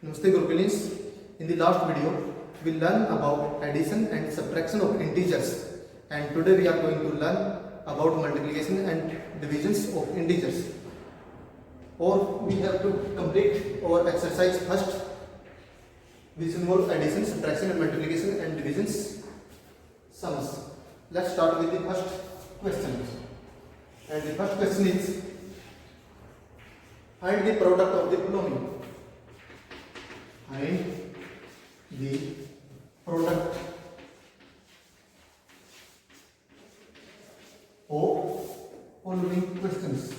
Namaste Gurukulins. In the last video, we learned about addition and subtraction of integers, and today we are going to learn about multiplication and divisions of integers. Or we have to complete our exercise first, which involves addition, subtraction, and multiplication and divisions sums. Let's start with the first question. And the first question is: find the product of the following. Find the product of following questions.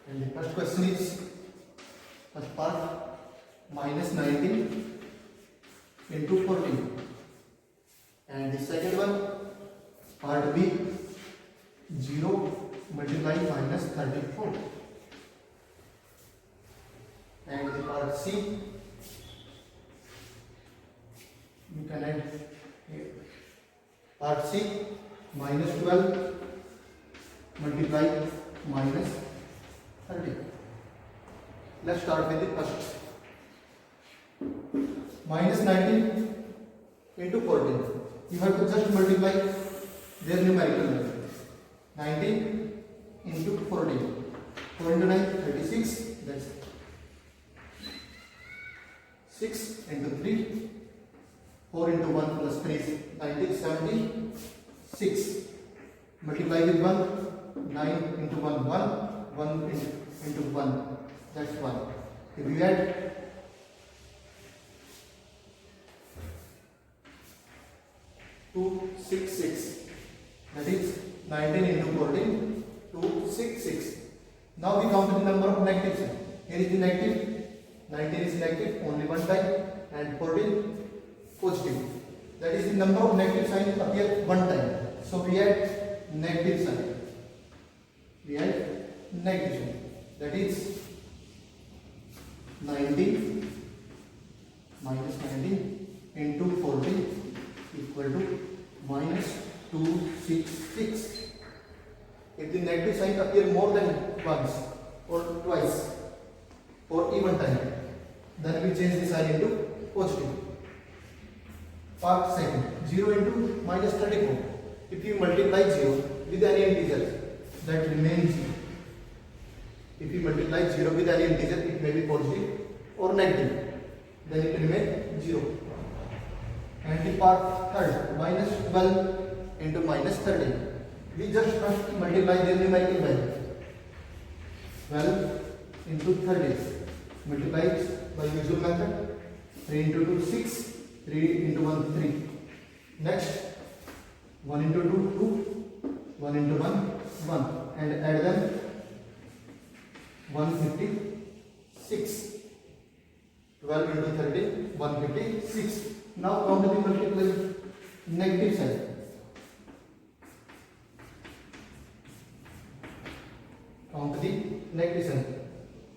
And the first question is, first part, minus 19 into 14. And the second one, part B, 0 multiply minus 34. And the part C, you can add here. Part C, minus 12 multiply minus 30. Let's start with the first. Minus 19 into 14. You have to just multiply their numerical value. 19 into 14. 4 into 9, 36. That's 6 into 3, 4 into 1 plus 3 is 19, 76. Multiply with 1, 9 into 1, 1 into 1, that's 1. If you add 266, that is 19 into 14, 266. Now we count the number of negatives. Here is the negative. 19 is negative only one time and 14 positive. That is the number of negative signs appear one time. So we add negative sign. We add negative sign. That is 19 minus 19 into 14 equal to minus 266. If the negative sign appear more than once or twice or even time, then we change the sign into positive. Part second, 0 into minus 34. If you multiply 0 with any integer, that remains 0. If you multiply 0 with any integer, it may be positive or negative, then it remains 0. And the part third, minus 12 into minus 30. We just first multiply their numerical value. 12 into 30. Multiplied by usual method. 3 into 2, 6. 3 into 1, 3. Next, 1 into 2, 2. 1 into 1, 1. And add them. 156. 12 into 30, 156. Now count the multiple negative side. Count the negative sign.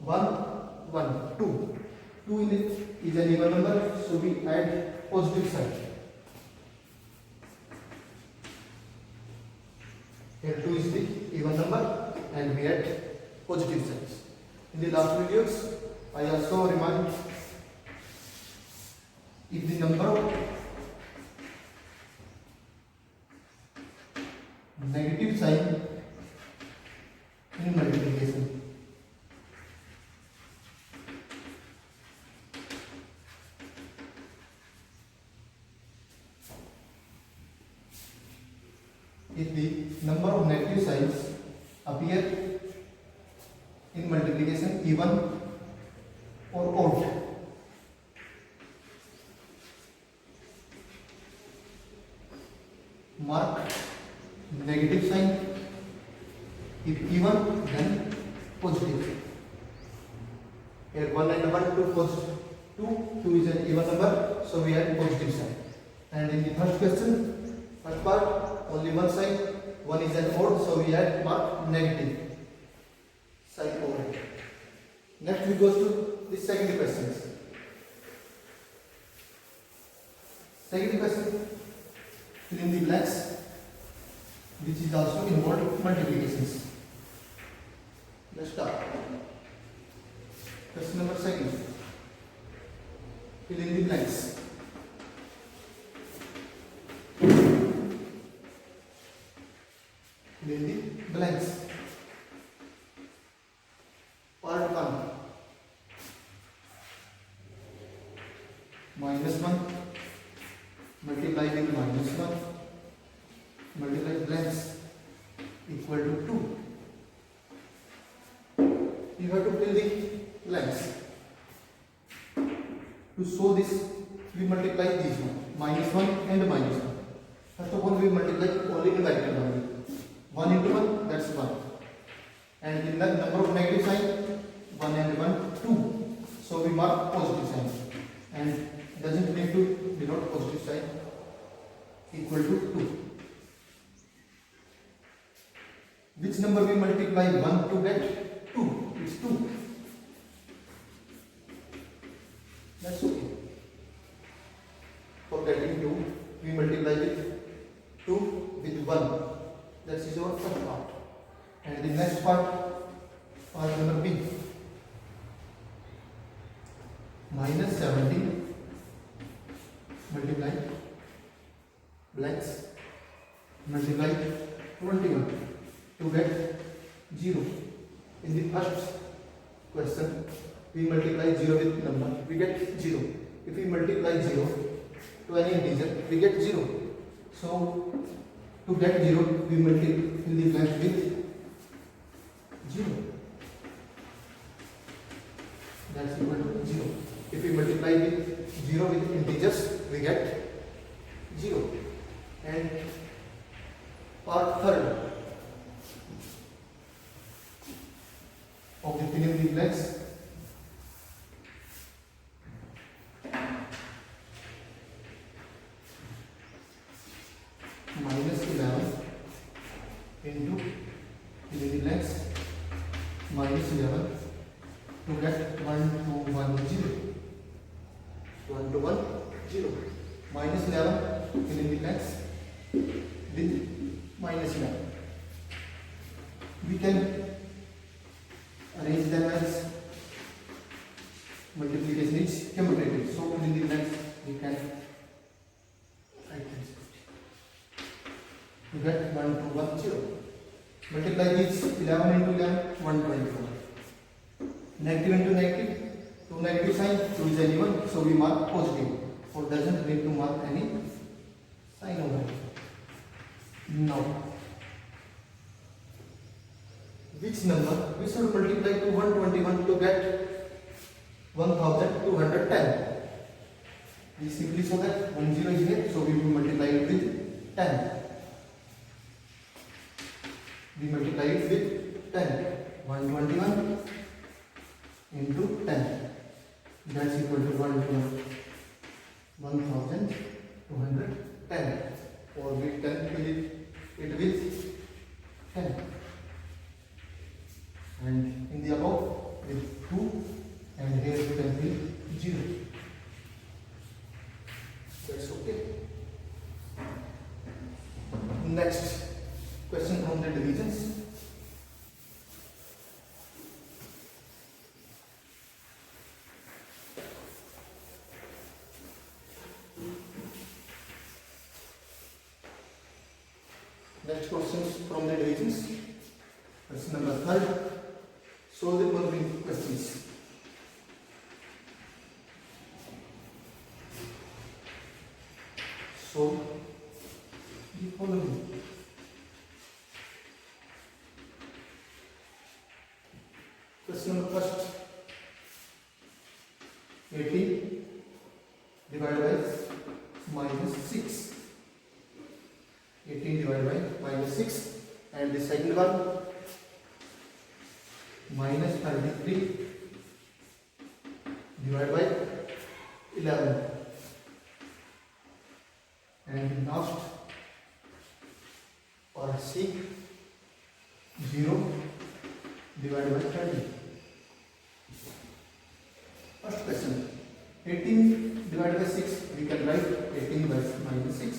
1, 1, 2. 2 in it is an even number, so we add positive sign. Here 2 is the even number and we add positive signs. In the last videos, I also remind, if the number of negative sign in multiplication if the number of negative signs appear in multiplication even or odd, mark negative sign. If even, then positive. Here 1 and 1, 2 positive. 2 is an even number, so we add positive sign. And in the first question, first part, only one sign. 1 is an odd, so we add mark negative sign over it. Next we go to the second question. Second question, fill in the blanks, which is also involved multiplications. Let's start. Question number second. Fill in the blanks. Fill in the blanks. Part 1. -1 multiply with -1 multiply blanks equal to 2. You have to fill the blanks. To show this, we multiply these one, -1 and -1. First of all, we multiply only in vector only. 1 into 1, that's 1. And in the number of negative sign, 1 and 1, 2. So we mark positive sign. And doesn't need to denote positive sign equal to 2. Which number we multiply 1 to get 2? It's 2. That's okay. For getting 2, we multiply with 2 with 1. That is our first part. And the next part number B. -17 multiply blanks multiply 21 to get 0. In the first question, we multiply 0 with number, we get 0. If we multiply 0 to any integer, we get 0. So to get 0, we multiply fill the blank with 0. That's equal to 0. If we multiply with 0 with integers, we get 0. And part third of the filling the blanks. -11 into filling the blanks -11 to get 1 to 1 0. 1 to 1 0. -11 filling the blanks with -11. We can arrange them as multiplication is commutative. So filling the blanks we can write this. We get 1 to 1 0. Multiply these 11 into 11 124. Negative into negative, 2 negative sign, 2 is any one, so we mark positive. Or doesn't need to mark any sign over it. Now, which number we should multiply to 121 to get 1210? We simply show that 1 0 is here, so we will multiply it with 10. We multiply it with 10. 121 into 10. That's equal to 1210. Or we 10 fill it with 10. And in the above with 2, and here we can fill 0. That's okay. Next question from the divisions. Next questions from the divisions. Question number 3. Solve the following questions. Solve the following. Question number first. 18 divided by -6. 18 divided by -6, and the second one -33 divided by 11, and the last or C 0 divided by 30. First question, 18 divided by 6, we can write 18 by -6.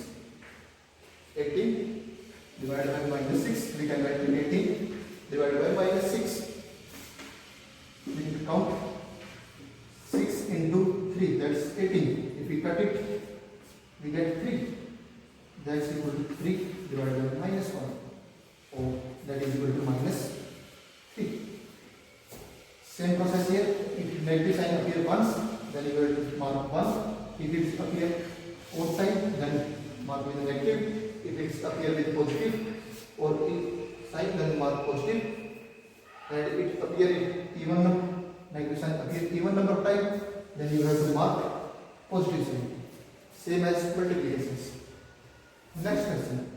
18 divided by -6, we can write 18 divided by -6. We need to count is 18. If we cut it, we get 3. That's equal to 3 divided by minus 1. Or that is equal to minus 3. Same process here. If negative sign appear once, then you will mark 1. If it appear odd sign, then mark with negative. If it appear with positive or sign, then mark positive. And it appear in even number, negative sign appear even number of times, then you have to mark positive sign. Same as multiplications. Next question.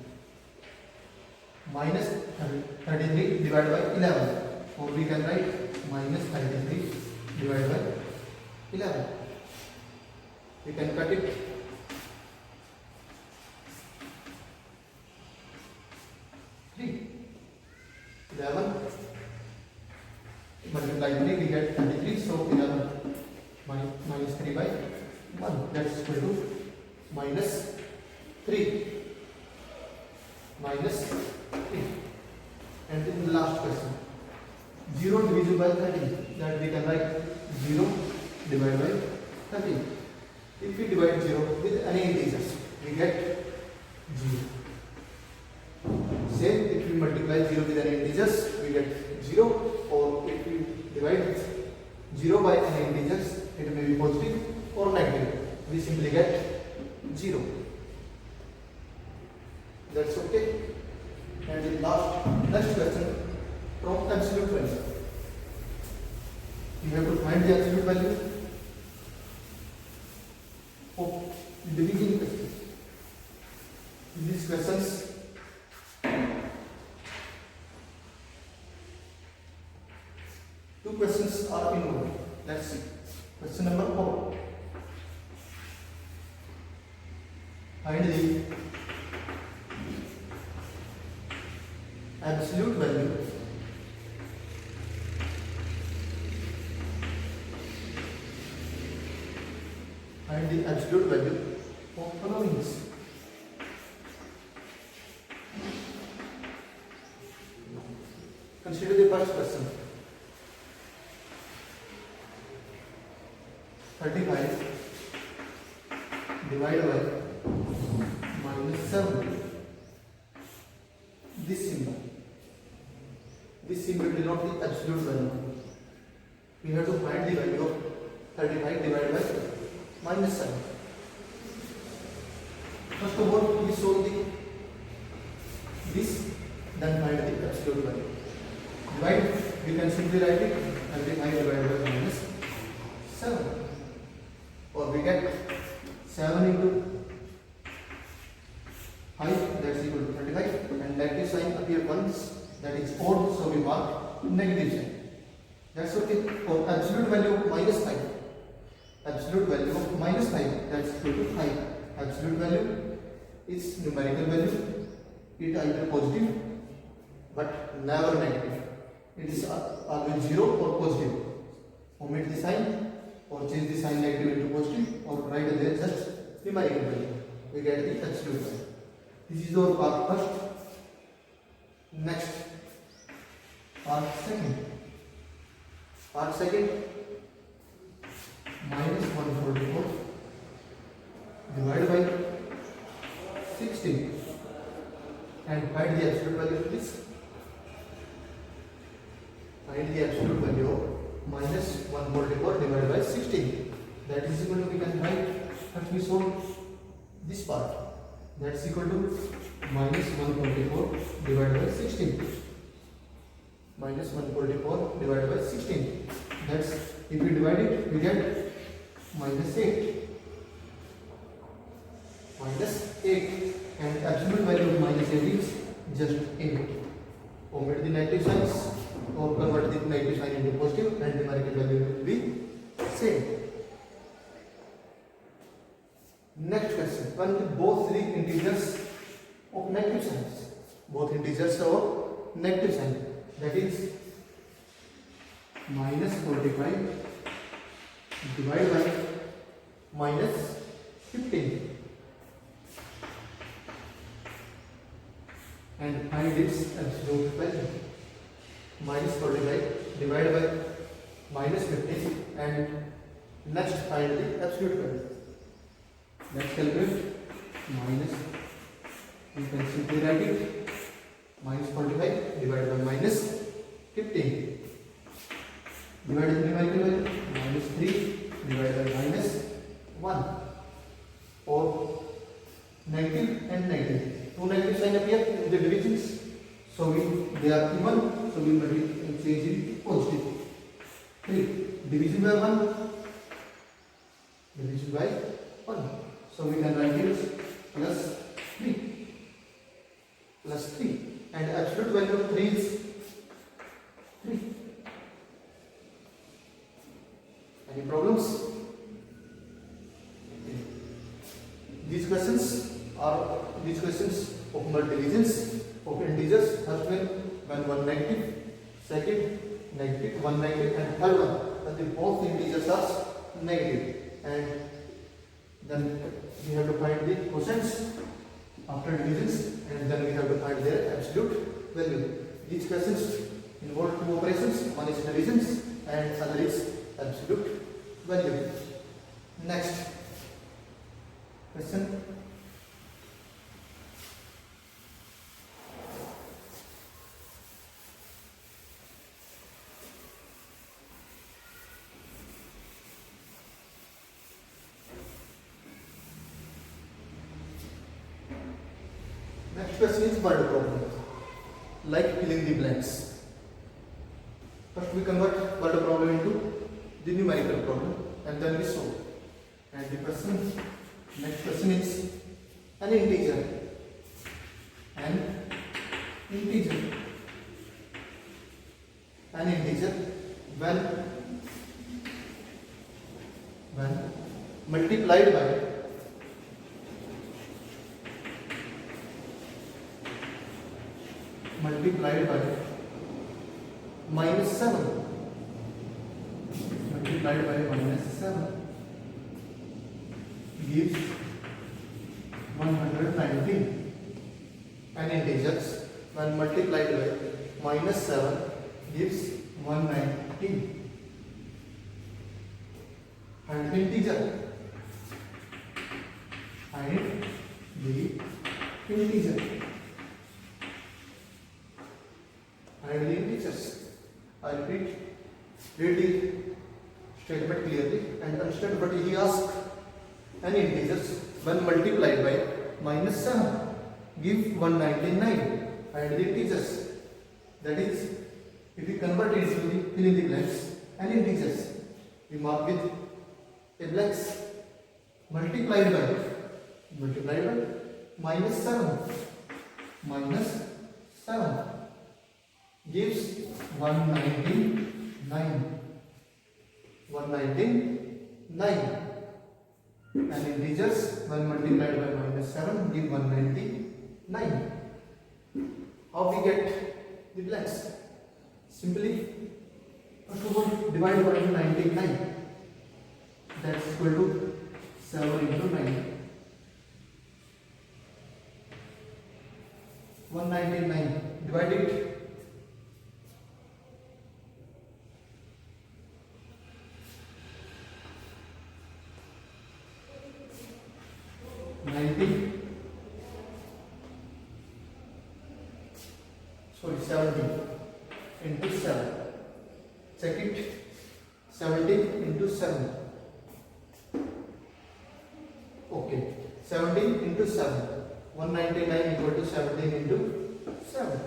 Minus 33 divided by 11. Or we can write minus 33 divided by 11. We can cut it. 3. 11 multiply 3, we get 33. So 11 minus 3 by 1. That's equal to minus 3. Minus 3. And in the last question, 0 divisible by 13. That we can write 0 divided by 13. If we divide 0 with any integers, we get 0. Same, if we multiply 0 with any integers, we get 0. Or if we divide 0 by any integers, it may be positive or negative. We simply get 0. That's okay. And the next question, from absolute value. You have to find the absolute value of division question. In these questions, two questions are involved. Let's see. Question number 4. Find the absolute value of following. Consider the first question. 35 divided by minus 7. This symbol denotes the absolute value. We have to find the value of 35 divided by minus 7. First of all, we solve this, then find the absolute value. Divide, we can simply write it 35 divided by minus 7. Or we get 7 into 5, that's equal to 35. And negative sign appear once, that is odd, so we mark negative sign. That's okay. For absolute value of minus 5. Absolute value of minus 5, that's equal to 5. Absolute value is numerical value. It either positive but never negative. It is always 0 or positive. Omit the sign or change the sign negative into positive, or write there just numerical value. We get the absolute value. This is our part first. Next, part second. Part second, minus 144 divided by 16 and find the absolute value of this. Find the absolute value of minus 144 divided by 16. That is equal to, we can write, first we solve this part. That's equal to minus 144 divided by 16. Minus 144 divided by 16. That's, if we divide it, we get minus 8. Minus 8. And absolute value of minus 8 is just 8. Omit the negative signs or convert the negative sign into positive, and the numerical value will be same. Next question. When both the integers of negative signs, both integers of negative sign, that is minus 45 divided by minus 15, and find its absolute value. Minus 45 divided by minus 15 and Next, find the absolute value. Let's calculate. Minus, you can simply write it, minus 45 divided by minus 15 divided by numerical value, minus 3 divided by minus 1, or negative and negative. Two negative sign appear in the divisions, so they are even, so we change it positive. 3 division by 1, division by 1, so we can write it plus 3 plus 3, and absolute value of 3 is 3. Any problems? These questions of multivisions of integers. First when one negative, second negative, one negative, and third one when the both integers are negative, and then we have to find the quotients after divisions, and then we have to find their absolute value. These questions involve two operations, one is divisions and other is absolute value. Next question. Next question is word problem, like filling the blanks. First we convert word problem into the numerical problem, and then we solve. And the next question is an integer. An integer when multiplied by minus 7, multiplied by minus 7 gives 119. An integers when multiplied by minus 7 gives 119. And the integer, I repeat, read the statement clearly and understand what he asked. An integers when multiplied by minus 7 give 199, and the integers, that is, if we convert it into the fill in the blanks, an integers we mark with a blanks, multiplied by minus 7 gives 199. And integers when multiplied by minus 7 give 199. How we get the blanks? Simply first of all divide 199. That's equal to 7 into 9. 199 divide it. 70 into 7. Check it. 70 into 7. Okay. 17 into 7. 199 equal to 17 into 7.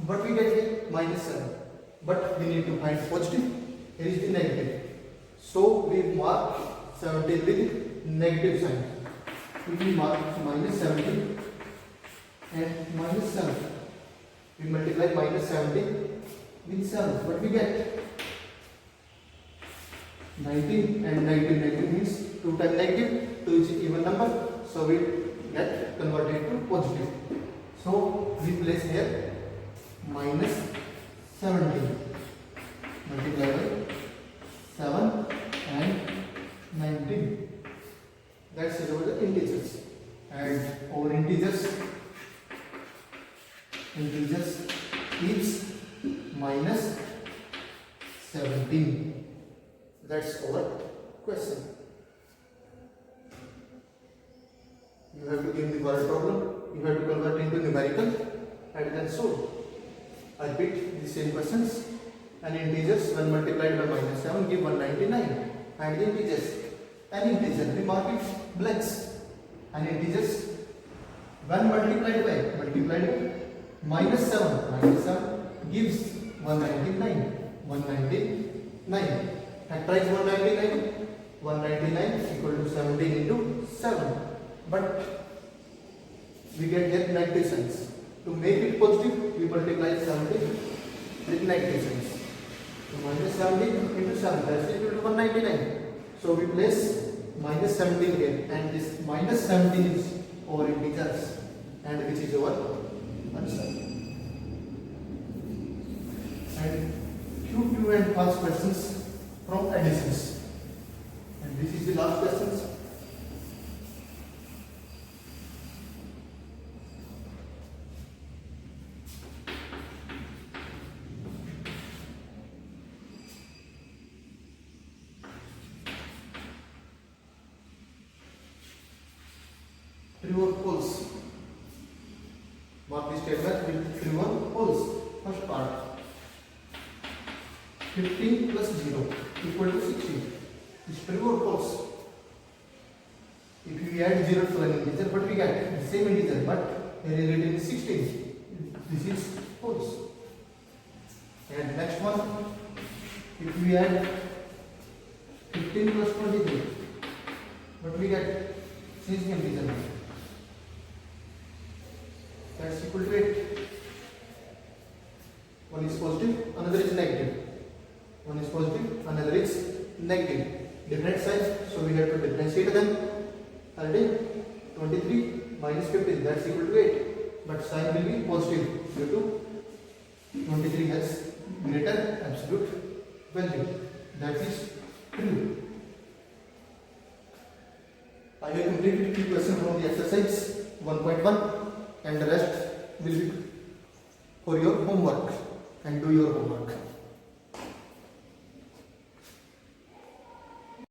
But we get here minus 7. But we need to find positive. Here is the negative. So we mark 17 with negative sign. We will mark minus 17 and minus 7. We multiply minus 17 with 7. What we get? 19 and negative means 2 times negative. 2 is even number. So we get converted to positive. So we place here minus 17 multiplied by 7 and 19. That's over the integers. And over integers is minus 17. That's over question. You have to give the word problem, you have to convert into numerical and then solve. I repeat the same questions. And integers 1 multiplied by minus 7 give 199. And the integers, an integer, we mark it blanks. And integers 1 multiplied by minus 7 gives 199. 199. Factorize 199. 199 equal to 17 into 7. But we get here negative signs. To make it positive, we multiply 17 with negative signs. So minus 17 into 7, that's equal to 199. So we place minus 17 here, and this minus 17 is our integers, and which is our answer. And few true and false questions from additions. And this is the last questions. True or false? Mark the statement with true or false. First part. 15 plus 0 equal to 16. Is true or false? If we add 0 to an integer, but we get the same integer, but here is written 16. This is false. And next one, if we add 15 plus 23, but we get same integer. That's equal to 8. One is positive, another is negative. One is positive, another is negative. Different signs, so we have to differentiate them. Already 23 minus 15, that's equal to 8. But sign will be positive due to 23 has greater absolute value. That is true. I have completed the question from the exercise 1.1. And the rest will be for your homework, and do your homework.